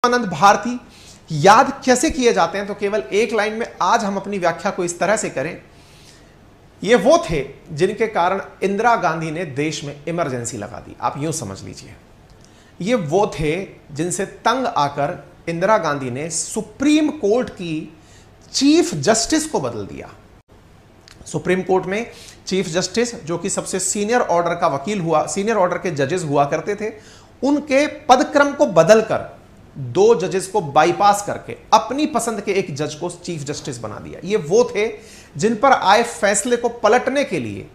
आनंद भारती याद कैसे किए जाते हैं, तो केवल एक लाइन में आज हम अपनी व्याख्या को इस तरह से करें। ये वो थे जिनके कारण इंदिरा गांधी ने देश में इमरजेंसी लगा दी। आप यूं समझ लीजिए, ये वो थे जिनसे तंग आकर इंदिरा गांधी ने सुप्रीम कोर्ट की चीफ जस्टिस को बदल दिया। सुप्रीम कोर्ट में चीफ जस्टिस, जो कि सबसे सीनियर ऑर्डर का वकील हुआ, सीनियर ऑर्डर के जजेस हुआ करते थे, उनके पदक्रम को बदलकर दो जजेस को बाईपास करके अपनी पसंद के एक जज को चीफ जस्टिस बना दिया। ये वो थे जिन पर आए फैसले को पलटने के लिए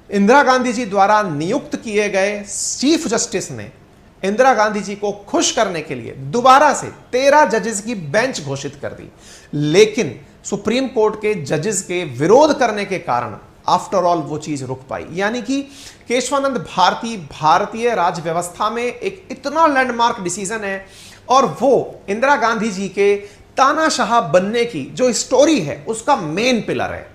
इंदिरा गांधी जी द्वारा नियुक्त किए गए चीफ जस्टिस ने इंदिरा गांधी जी को खुश करने के लिए दोबारा से 13 जजेस की बेंच घोषित कर दी। लेकिन सुप्रीम कोर्ट के जजेस के विरोध करने के कारण आफ्टर ऑल वो चीज रुक पाई। यानी कि केशवानंद भारती भारतीय राज व्यवस्था में एक इतना लैंडमार्क डिसीजन है, और वो इंदिरा गांधी जी के तानाशाह बनने की जो स्टोरी है उसका मेन पिलर है।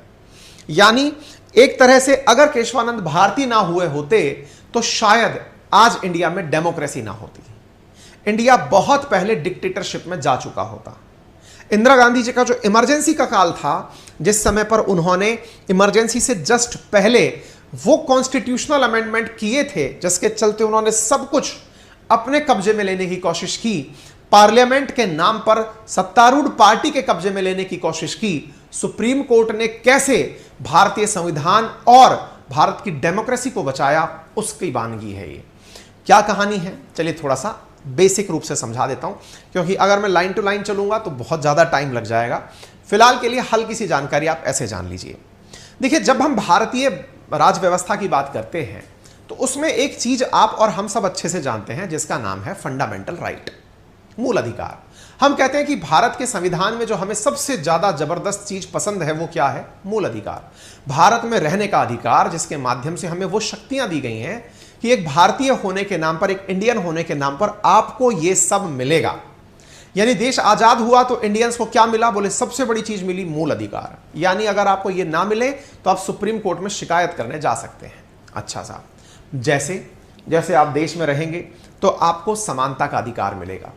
यानी एक तरह से अगर केशवानंद भारती ना हुए होते तो शायद आज इंडिया में डेमोक्रेसी ना होती, इंडिया बहुत पहले डिक्टेटरशिप में जा चुका होता। इंदिरा गांधी जी का जो इमरजेंसी का काल था, जिस समय पर उन्होंने इमरजेंसी से जस्ट पहले वो कॉन्स्टिट्यूशनल अमेंडमेंट किए थे जिसके चलते उन्होंने सब कुछ अपने कब्जे में लेने की कोशिश की, पार्लियामेंट के नाम पर सत्तारूढ़ पार्टी के कब्जे में लेने की कोशिश की, सुप्रीम कोर्ट ने कैसे भारतीय संविधान और भारत की डेमोक्रेसी को बचाया, उसकी वानगी है ये। क्या कहानी है, चलिए थोड़ा सा बेसिक रूप से समझा देता हूं, क्योंकि अगर मैं लाइन टू लाइन चलूंगा तो बहुत ज्यादा टाइम लग जाएगा। फिलहाल के लिए हल्की सी जानकारी आप ऐसे जान लीजिए। देखिए, जब हम भारतीय राज व्यवस्था की बात करते हैं तो उसमें एक चीज आप और हम सब अच्छे से जानते हैं जिसका नाम है फंडामेंटल राइट, मूल अधिकार। हम कहते हैं कि भारत के संविधान में जो हमें सबसे ज्यादा जबरदस्त चीज पसंद है वो क्या है? मूल अधिकार, भारत में रहने का अधिकार, जिसके माध्यम से हमें वो शक्तियां दी गई हैं कि एक भारतीय होने के नाम पर, एक इंडियन होने के नाम पर आपको ये सब मिलेगा। यानी देश आजाद हुआ तो इंडियंस को क्या मिला? बोले सबसे बड़ी चीज मिली, मूल अधिकार। यानी अगर आपको ये ना मिले तो आप सुप्रीम कोर्ट में शिकायत करने जा सकते हैं। अच्छा साहब, जैसे जैसे आप देश में रहेंगे तो आपको समानता का अधिकार मिलेगा,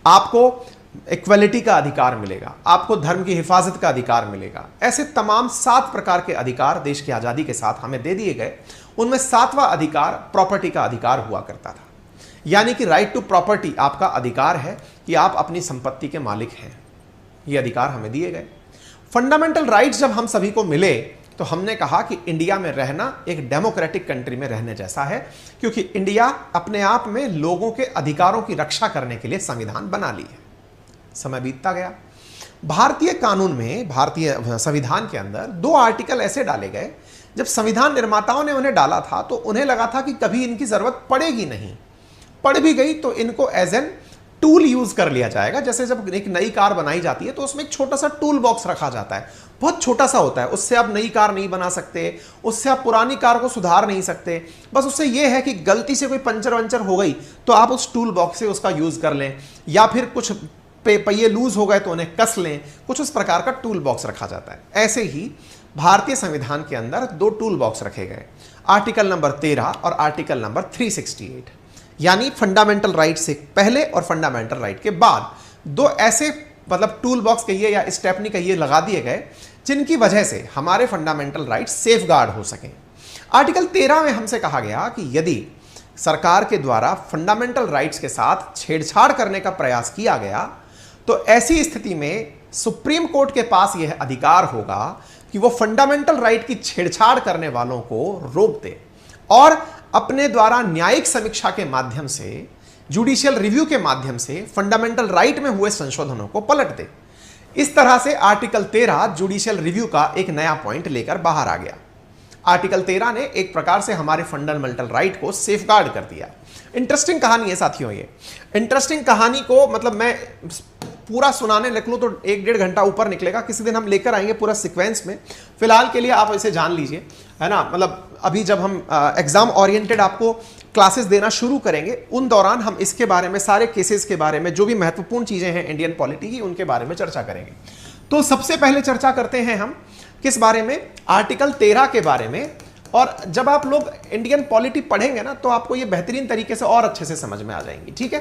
आपको इक्वलिटी का अधिकार मिलेगा, आपको धर्म की हिफाजत का अधिकार मिलेगा। ऐसे तमाम 7 प्रकार के अधिकार देश की आजादी के साथ हमें दे दिए गए। उनमें 7वां अधिकार प्रॉपर्टी का अधिकार हुआ करता था। यानी कि राइट टू प्रॉपर्टी आपका अधिकार है कि आप अपनी संपत्ति के मालिक हैं। ये अधिकार हमें दिए गए। फंडामेंटल राइट्स जब हम सभी को मिले तो हमने कहा कि इंडिया में रहना एक डेमोक्रेटिक कंट्री में रहने जैसा है, क्योंकि इंडिया अपने आप में लोगों के अधिकारों की रक्षा करने के लिए संविधान बना ली है। समय बीतता गया, भारतीय कानून में, भारतीय संविधान के अंदर 2 आर्टिकल ऐसे डाले गए, जब संविधान निर्माताओं ने उन्हें डाला था तो उन्हें लगा था कि कभी इनकी जरूरत पड़ेगी नहीं, पड़ भी गई तो इनको एज एन टूल यूज कर लिया जाएगा। जैसे जब एक नई कार बनाई जाती है तो उसमें एक छोटा सा टूल बॉक्स रखा जाता है, बहुत छोटा सा होता है, उससे आप नई कार नहीं बना सकते, उससे आप पुरानी कार को सुधार नहीं सकते। बस उससे यह है कि गलती से कोई पंचर वंचर हो गई तो आप उस टूल बॉक्स से उसका यूज कर लें, या फिर कुछ पहिए लूज हो गए तो उन्हें कस लें, कुछ उस प्रकार का टूल बॉक्स रखा जाता है। ऐसे ही भारतीय संविधान के अंदर 2 टूल बॉक्स रखे गए, आर्टिकल नंबर 13 और आर्टिकल नंबर 368। यानी फंडामेंटल राइट से पहले और फंडामेंटल राइट के बाद 2 ऐसे, मतलब टूल बॉक्स कहिए या स्टेपनी कहिए, लगा दिए गए जिनकी वजह से हमारे फंडामेंटल राइट सेफ गार्ड हो सकें। आर्टिकल 13 में हमसे कहा गया कि यदि सरकार के द्वारा फंडामेंटल राइट्स के साथ छेड़छाड़ करने का प्रयास किया गया तो ऐसी स्थिति में सुप्रीम कोर्ट के पास यह अधिकार होगा कि वो फंडामेंटल राइट की छेड़छाड़ करने वालों को रोक दे और अपने द्वारा न्यायिक समीक्षा के माध्यम से, जुडिशियल रिव्यू के माध्यम से फंडामेंटल राइट में हुए संशोधनों को पलट दे। इस तरह से आर्टिकल 13 जुडिशियल रिव्यू का एक नया पॉइंट लेकर बाहर आ गया। आर्टिकल 13 ने एक प्रकार से हमारे फंडामेंटल राइट को सेफगार्ड कर दिया। इंटरेस्टिंग कहानी है साथियों ये। इंटरेस्टिंग कहानी को मतलब मैं पूरा सुनाने लग लूँ तो 1-1.5 घंटा ऊपर निकलेगा। किसी दिन हम लेकर आएंगे पूरा सीक्वेंस में। फिलहाल के लिए आप इसे जान लीजिए, है ना। मतलब अभी जब हम एग्जाम ओरिएंटेड आपको क्लासेस देना शुरू करेंगे उन दौरान हम इसके बारे में, सारे केसेस के बारे में, जो भी महत्वपूर्ण चीजें हैं इंडियन पॉलिटी की, उनके बारे में चर्चा करेंगे। तो सबसे पहले चर्चा करते हैं हम किस बारे में? आर्टिकल 13 के बारे में। और जब आप लोग इंडियन पॉलिटी पढ़ेंगे ना तो आपको ये बेहतरीन तरीके से और अच्छे से समझ में आ जाएंगी। ठीक है,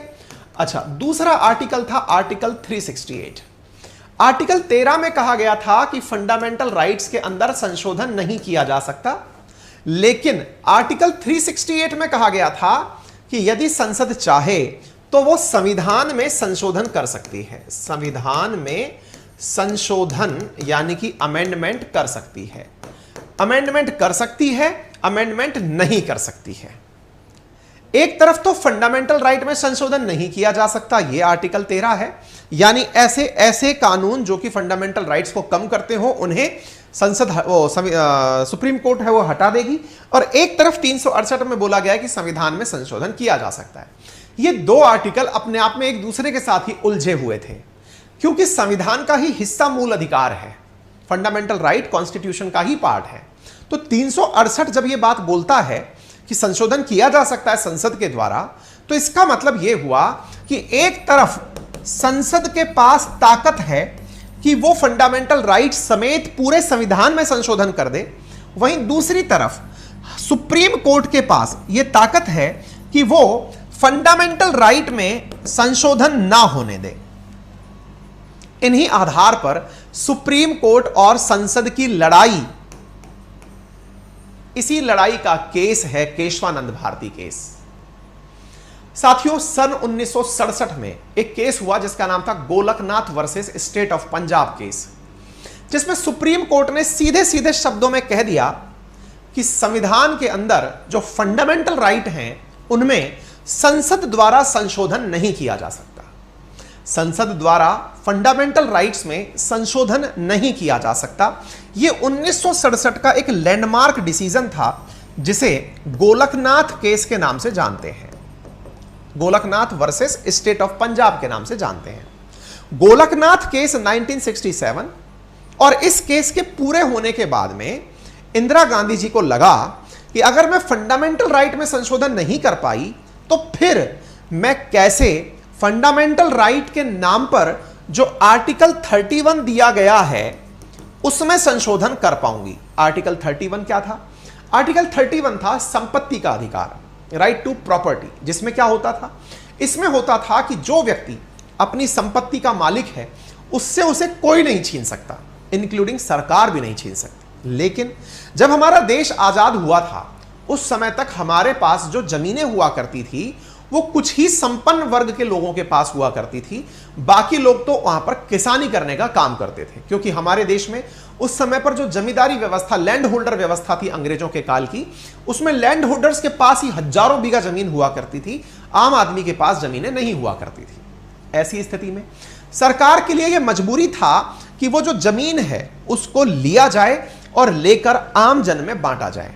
अच्छा, दूसरा आर्टिकल था आर्टिकल 368। आर्टिकल 13 में कहा गया था कि फंडामेंटल राइट्स के अंदर संशोधन नहीं किया जा सकता, लेकिन आर्टिकल 368 में कहा गया था कि यदि संसद चाहे तो वो संविधान में संशोधन कर सकती है। संविधान में संशोधन यानी कि अमेंडमेंट कर सकती है। अमेंडमेंट कर सकती है, अमेंडमेंट नहीं कर सकती है। एक तरफ तो फंडामेंटल राइट में संशोधन नहीं किया जा सकता, यह आर्टिकल 13 है, यानी ऐसे ऐसे कानून जो कि फंडामेंटल राइट्स को कम करते हो उन्हें संसद सुप्रीम कोर्ट है वो हटा देगी। और एक तरफ 368 में बोला गया है कि संविधान में संशोधन किया जा सकता है। ये दो आर्टिकल अपने आप में एक दूसरे के साथ ही उलझे हुए थे, क्योंकि संविधान का ही हिस्सा मूल अधिकार है, फंडामेंटल राइट कॉन्स्टिट्यूशन का ही पार्ट है। तो 368 जब यह बात बोलता है कि संशोधन किया जा सकता है संसद के द्वारा, तो इसका मतलब यह हुआ कि एक तरफ संसद के पास ताकत है कि वो फंडामेंटल राइट समेत पूरे संविधान में संशोधन कर दे, वहीं दूसरी तरफ सुप्रीम कोर्ट के पास यह ताकत है कि वो फंडामेंटल राइट में संशोधन ना होने दे। इन्हीं आधार पर सुप्रीम कोर्ट और संसद की लड़ाई, इसी लड़ाई का केस है केशवानंद भारती केस। साथियों, सन 1967 में एक केस हुआ जिसका नाम था Golaknath versus state of Punjab case, जिसमें सुप्रीम कोर्ट ने सीधे सीधे शब्दों में कह दिया कि संविधान के अंदर जो फंडामेंटल राइट हैं उनमें संसद द्वारा संशोधन नहीं किया जा सकता। संसद द्वारा फंडामेंटल राइट्स में संशोधन नहीं किया जा सकता। यह 1967 का एक लैंडमार्क डिसीजन था जिसे गोलकनाथ केस के नाम से जानते हैं, Golaknath versus state of Punjab के नाम से जानते हैं। गोलकनाथ केस 1967, और इस केस के पूरे होने के बाद में इंदिरा गांधी जी को लगा कि अगर मैं फंडामेंटल राइट में संशोधन नहीं कर पाई तो फिर मैं कैसे फंडामेंटल राइट के नाम पर जो आर्टिकल 31 दिया गया है उसमें संशोधन कर पाऊंगी। आर्टिकल 31 क्या था? आर्टिकल 31 था संपत्ति का अधिकार, राइट टू प्रॉपर्टी, जिसमें क्या होता था? इसमें होता था कि जो व्यक्ति अपनी संपत्ति का मालिक है उससे उसे कोई नहीं छीन सकता, इंक्लूडिंग सरकार भी नहीं छीन सकती। लेकिन जब हमारा देश आजाद हुआ था उस समय तक हमारे पास जो जमीनें हुआ करती थी वो कुछ ही संपन्न वर्ग के लोगों के पास हुआ करती थी, बाकी लोग तो वहां पर किसानी करने का काम करते थे, क्योंकि हमारे देश में उस समय पर जो जमींदारी व्यवस्था, लैंड होल्डर व्यवस्था थी अंग्रेजों के काल की, उसमें लैंड होल्डर्स के पास ही हजारों बीघा जमीन हुआ करती थी, आम आदमी के पास जमीनें नहीं हुआ करती थी। ऐसी स्थिति में सरकार के लिए यह मजबूरी था कि वो जो जमीन है उसको लिया जाए और लेकर आम जन में बांटा जाए।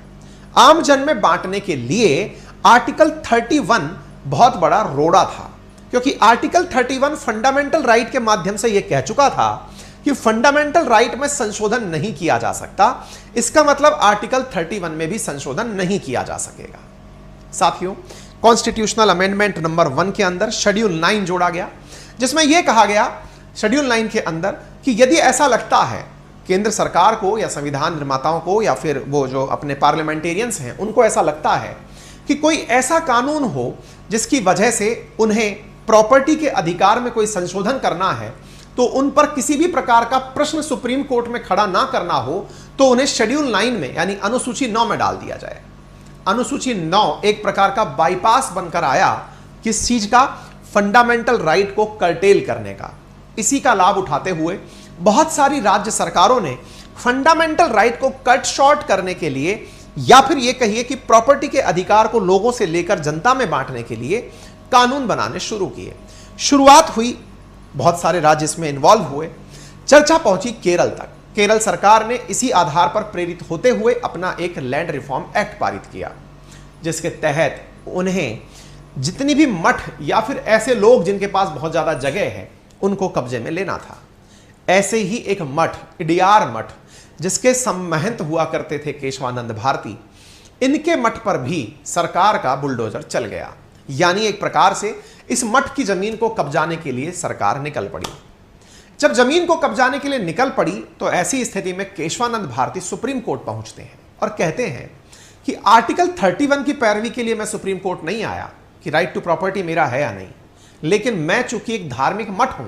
आम जन में बांटने के लिए आर्टिकल 31 बहुत बड़ा रोड़ा था, क्योंकि आर्टिकल 31 फंडामेंटल राइट के माध्यम से यह कह चुका था कि फंडामेंटल राइट में संशोधन नहीं किया जा सकता। इसका मतलब आर्टिकल 31 में भी संशोधन नहीं किया जा सकेगा। साथियों, कॉन्स्टिट्यूशनल अमेंडमेंट नंबर 1 के अंदर शेड्यूल 9 जोड़ा गया, जिसमें यह कहा गया शेड्यूल 9 के अंदर कि यदि ऐसा लगता है केंद्र सरकार को या संविधान निर्माताओं को या फिर वो जो अपने पार्लियामेंटेरियंस हैं उनको ऐसा लगता है कि कोई ऐसा कानून हो जिसकी वजह से उन्हें प्रॉपर्टी के अधिकार में कोई संशोधन करना है, तो उन पर किसी भी प्रकार का प्रश्न सुप्रीम कोर्ट में खड़ा ना करना हो तो उन्हें शेड्यूल 9 में यानी अनुसूची 9 में डाल दिया जाए। अनुसूची 9 एक प्रकार का बाईपास बनकर आया किस चीज का? फंडामेंटल राइट को कर्टेल करने का। इसी का लाभ उठाते हुए बहुत सारी राज्य सरकारों ने फंडामेंटल राइट को कट शॉर्ट करने के लिए या फिर यह कहिए कि प्रॉपर्टी के अधिकार को लोगों से लेकर जनता में बांटने के लिए कानून बनाने शुरू किए। शुरुआत हुई, बहुत सारे राज्य इसमें इन्वॉल्व हुए, चर्चा पहुंची केरल तक। केरल सरकार ने इसी आधार पर प्रेरित होते हुए अपना एक लैंड रिफॉर्म एक्ट पारित किया, जिसके तहत उन्हें जितनी भी मठ या फिर ऐसे लोग जिनके पास बहुत ज्यादा जगह है उनको कब्जे में लेना था। ऐसे ही एक मठ, इडियार मठ, जिसके सम्महंत हुआ करते थे केशवानंद भारती, इनके मठ पर भी सरकार का बुलडोजर चल गया। यानी एक प्रकार से इस मठ की जमीन को कब्जाने के लिए सरकार निकल पड़ी। जब जमीन को कब्जाने के लिए निकल पड़ी तो ऐसी स्थिति में केशवानंद भारती सुप्रीम कोर्ट पहुंचते हैं और कहते हैं कि आर्टिकल 31 की पैरवी के लिए मैं सुप्रीम कोर्ट नहीं आया कि राइट टू प्रॉपर्टी मेरा है या नहीं, लेकिन मैं चूंकि एक धार्मिक मठ हूं